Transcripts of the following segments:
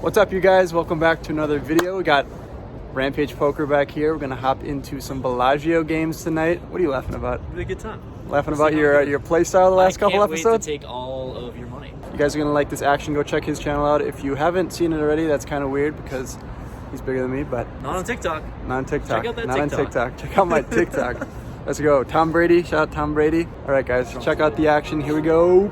What's up, you guys? Welcome back to another video. We got Rampage Poker back here. We're gonna hop into some Bellagio games tonight. What are you laughing about? It'll be a good time. Laughing about your play style the last couple episodes? I can't wait to take all of your money. You guys are gonna like this action. Go check his channel out. If you haven't seen it already, that's kind of weird because he's bigger than me, but not on TikTok. Not on TikTok. Check out that not TikTok. on TikTok. Check out my TikTok. Let's go. Tom Brady. Shout out Tom Brady. All right, guys. Check out the action. Here we go.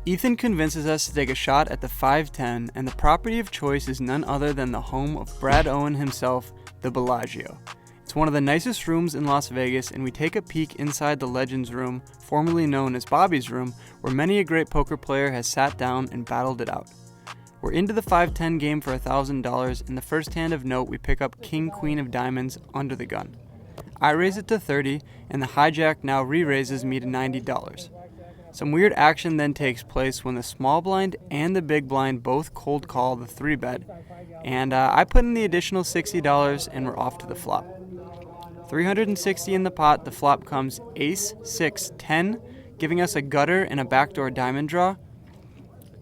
Ethan convinces us to take a shot at the 510, and the property of choice is none other than the home of Brad Owen himself, the Bellagio. It's one of the nicest rooms in Las Vegas, and we take a peek inside the Legends Room, formerly known as Bobby's Room, where many a great poker player has sat down and battled it out. We're into the 510 game for $1,000, and the first hand of note we pick up King Queen of Diamonds under the gun. I raise it to 30, and the hijack now re-raises me to $90. Some weird action then takes place when the small blind and the big blind both cold call the 3-bet, and I put in the additional $60 and we're off to the flop. 360 in the pot, the flop comes ace, 6, 10, giving us a gutter and a backdoor diamond draw.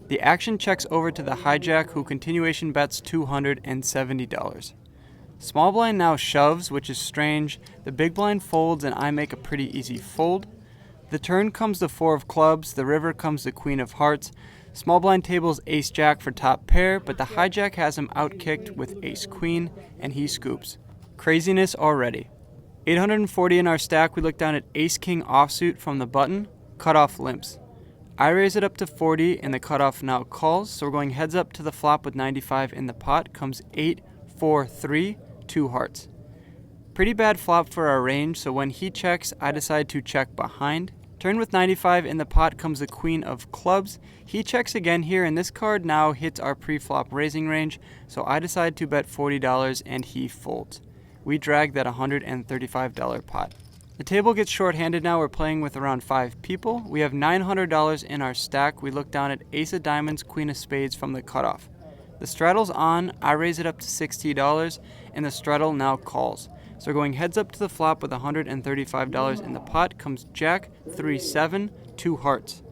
The action checks over to the hijack, who continuation bets $270. Small blind now shoves, which is strange. The big blind folds and I make a pretty easy fold. The turn comes the 4 of clubs, the river comes the queen of hearts. Small blind tables ace jack for top pair, but the hijack has him outkicked with ace queen, and he scoops. Craziness already. 840 in our stack, we look down at ace king offsuit from the button, cutoff limps. I raise it up to 40, and the cutoff now calls, so we're going heads up to the flop with 95 in the pot, comes 8, 4, 3, 2 hearts. Pretty bad flop for our range, so when he checks, I decide to check behind. Turn with 95 in the pot comes the queen of clubs. He checks again here, and this card now hits our pre-flop raising range, so I decide to bet $40 and he folds. We drag that $135 pot. The table gets short-handed now. We're playing with around 5 people. We have $900 in our stack. We look down at ace of diamonds, queen of spades from the cutoff. The straddle's on. I raise it up to $60, and the straddle now calls. So we're going heads up to the flop with $135 in the pot, comes jack, 3, 7, 2 hearts.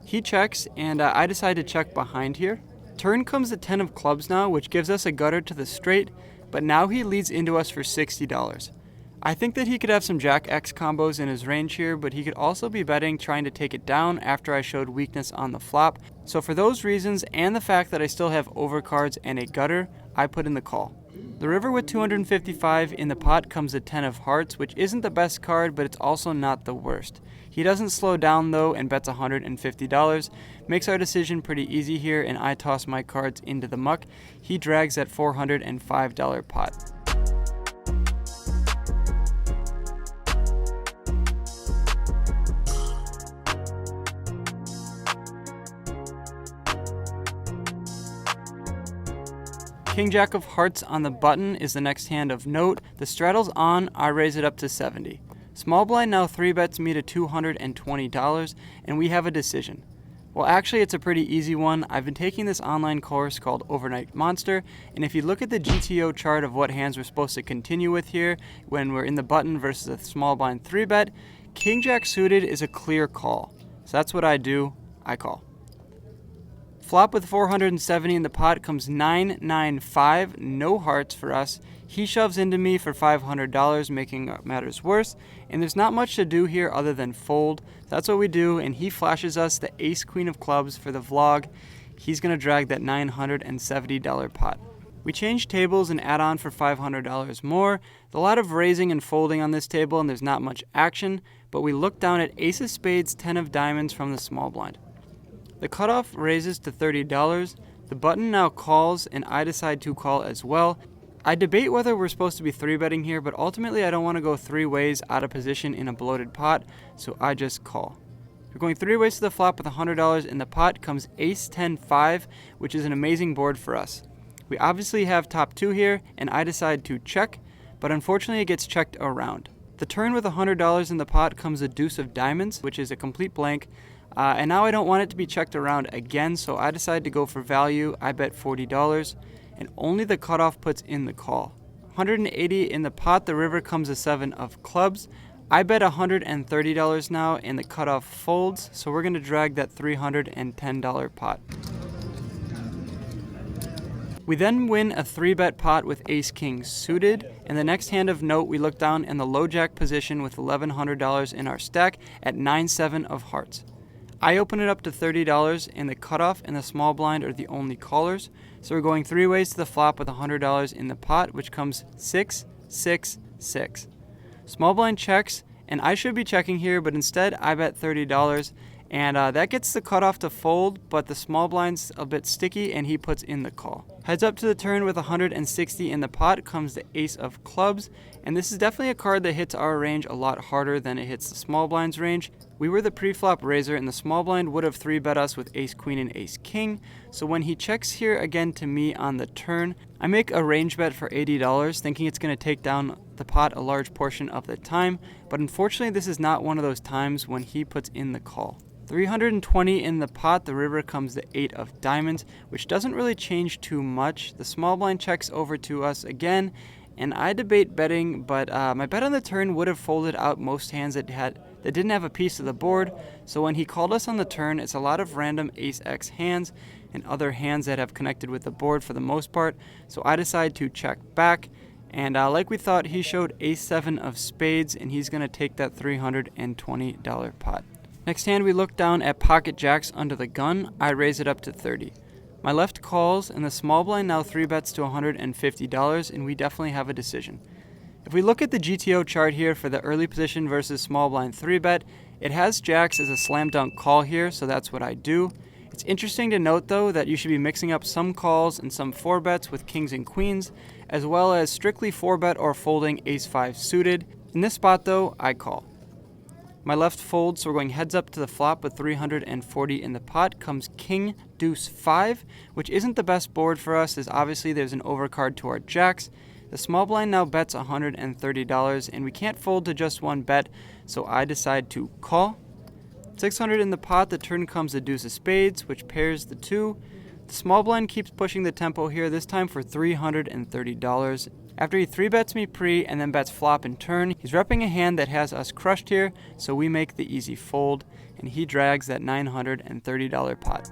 He checks, and I decide to check behind here. Turn comes the 10 of clubs now, which gives us a gutter to the straight, but now he leads into us for $60. I think that he could have some jack X combos in his range here, but he could also be betting trying to take it down after I showed weakness on the flop. So for those reasons, and the fact that I still have overcards and a gutter, I put in the call. The river with 255 in the pot comes a 10 of hearts, which isn't the best card, but it's also not the worst. He doesn't slow down though and bets $150. Makes our decision pretty easy here, and I toss my cards into the muck. He drags that $405 pot. King Jack of Hearts on the button is the next hand of note. The straddle's on, I raise it up to 70. Small blind now 3-bets me to $220, and we have a decision. Well, actually, it's a pretty easy one. I've been taking this online course called Overnight Monster, and if you look at the GTO chart of what hands we're supposed to continue with here when we're in the button versus a small blind 3-bet, King Jack suited is a clear call. So that's what I do, I call. Flop with 470 in the pot comes 995, no hearts for us. He shoves into me for $500, making matters worse, and there's not much to do here other than fold. That's what we do, and he flashes us the ace queen of clubs for the vlog. He's going to drag that $970 pot. We change tables and add on for $500 more. There's a lot of raising and folding on this table, and there's not much action, but we look down at ace of spades, 10 of diamonds from the small blind. The cutoff raises to $30. The button now calls, and I decide to call as well. I debate whether we're supposed to be 3-betting here, but ultimately I don't want to go 3 ways out of position in a bloated pot, so I just call. We're going 3 ways to the flop with $100 in the pot. Comes ace 10 5, which is an amazing board for us. We obviously have top 2 here, and I decide to check, but unfortunately it gets checked around. The turn with $100 in the pot comes a deuce of diamonds, which is a complete blank, and now I don't want it to be checked around again, so I decide to go for value. I bet $40, and only the cutoff puts in the call. 180 in the pot, the river comes a 7 of clubs. I bet $130 now, and the cutoff folds, so we're going to drag that $310 pot. We then win a 3-bet pot with ace-king suited, and the next hand of note we look down in the low jack position with $1,100 in our stack at 9-7 of hearts. I open it up to $30, and the cutoff and the small blind are the only callers, so we're going 3 ways to the flop with $100 in the pot, which comes 6, 6, 6. Small blind checks, and I should be checking here, but instead I bet $30, and that gets the cutoff to fold, but the small blind's a bit sticky, and he puts in the call. Heads up to the turn with 160 in the pot comes the ace of clubs, and this is definitely a card that hits our range a lot harder than it hits the small blind's range. We were the pre-flop raiser, and the small blind would have 3-bet us with ace queen and ace king, so when he checks here again to me on the turn, I make a range bet for $80, thinking it's going to take down the pot a large portion of the time, but unfortunately this is not one of those times when he puts in the call. 320 in the pot, the river comes the 8 of diamonds, which doesn't really change too much. The small blind checks over to us again, and I debate betting, but my bet on the turn would have folded out most hands that didn't have a piece of the board, so when he called us on the turn, it's a lot of random ace-x hands and other hands that have connected with the board for the most part, so I decide to check back, and like we thought, he showed ace-7 of spades, and he's going to take that $320 pot. Next hand, we look down at pocket jacks under the gun. I raise it up to 30. My left calls, and the small blind now 3-bets to $150, and we definitely have a decision. If we look at the GTO chart here for the early position versus small blind 3-bet, it has jacks as a slam dunk call here, so that's what I do. It's interesting to note, though, that you should be mixing up some calls and some 4-bets with kings and queens, as well as strictly 4-bet or folding ace-5 suited. In this spot, though, I call. My left folds, so we're going heads up to the flop with 340 in the pot. Comes king, deuce, 5, which isn't the best board for us, as obviously there's an overcard to our jacks. The small blind now bets $130, and we can't fold to just one bet, so I decide to call. 600 in the pot, the turn comes the deuce of spades, which pairs the 2. The small blind keeps pushing the tempo here, this time for $330. After he 3-bets me pre and then bets flop and turn, he's repping a hand that has us crushed here, so we make the easy fold, and he drags that $930 pot.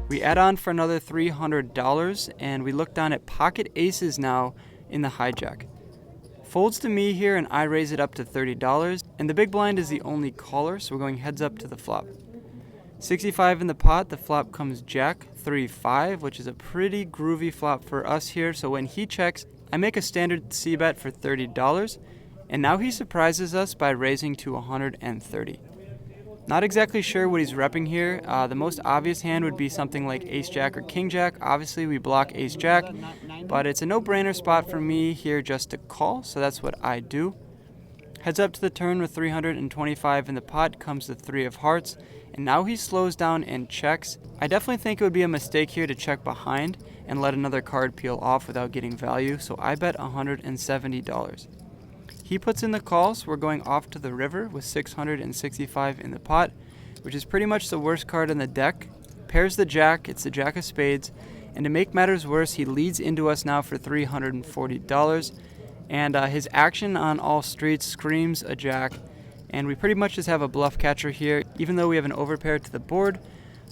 We add on for another $300, and we look down at pocket aces now in the hijack. Folds to me here, and I raise it up to $30, and the big blind is the only caller, so we're going heads up to the flop. 65 in the pot, the flop comes jack, 3-5, which is a pretty groovy flop for us here, so when he checks, I make a standard c-bet for $30, and now he surprises us by raising to $130. Not exactly sure what he's repping here. The most obvious hand would be something like ace-jack or king-jack. Obviously, we block ace-jack, but it's a no-brainer spot for me here just to call, so that's what I do. Heads up to the turn with 325 in the pot comes the 3 of hearts, and now he slows down and checks. I definitely think it would be a mistake here to check behind and let another card peel off without getting value, so I bet $170. He puts in the call, so we're going off to the river with 665 in the pot, which is pretty much the worst card in the deck. Pairs the jack, it's the jack of spades, and to make matters worse, he leads into us now for $340, and his action on all streets screams a jack, and we pretty much just have a bluff catcher here, even though we have an overpair to the board.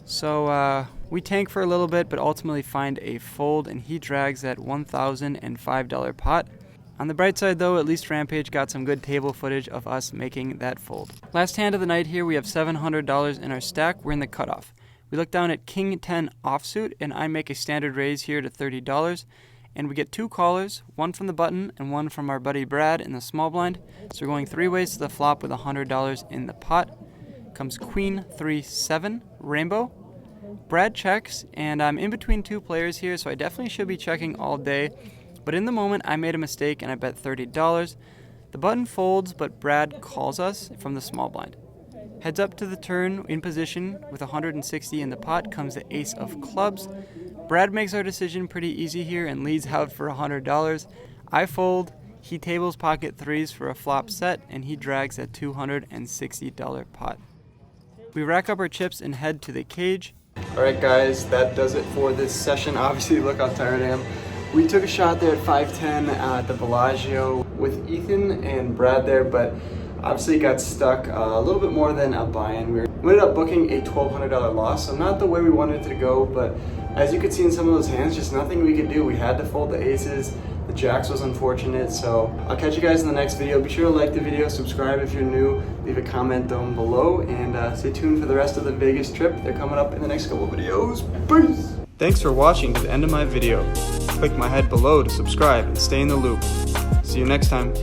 So we tank for a little bit, but ultimately find a fold, and he drags that $1,005 pot. On the bright side, though, at least Rampage got some good table footage of us making that fold. Last hand of the night here, we have $700 in our stack. We're in the cutoff. We look down at King 10 offsuit, and I make a standard raise here to $30. And we get 2 callers, one from the button and one from our buddy Brad in the small blind. So we're going 3 ways to the flop with $100 in the pot. Comes Queen 3-7 rainbow. Brad checks, and I'm in between 2 players here, so I definitely should be checking all day. But in the moment, I made a mistake and I bet $30. The button folds, but Brad calls us from the small blind. Heads up to the turn in position with 160 in the pot comes the ace of clubs. Brad makes our decision pretty easy here and leads out for $100. I fold, he tables pocket 3s for a flop set, and he drags a $260 pot. We rack up our chips and head to the cage. Alright guys, that does it for this session. Obviously, look how tired I am. We took a shot there at 510 at the Bellagio with Ethan and Brad there, but obviously got stuck a little bit more than a buy-in. We ended up booking a $1,200 loss, so not the way we wanted it to go, but as you could see in some of those hands, just nothing we could do. We had to fold the aces. The jacks was unfortunate, so I'll catch you guys in the next video. Be sure to like the video, subscribe if you're new, leave a comment down below, and stay tuned for the rest of the Vegas trip. They're coming up in the next couple videos. Peace! Thanks for watching to the end of my video. Click my head below to subscribe and stay in the loop. See you next time.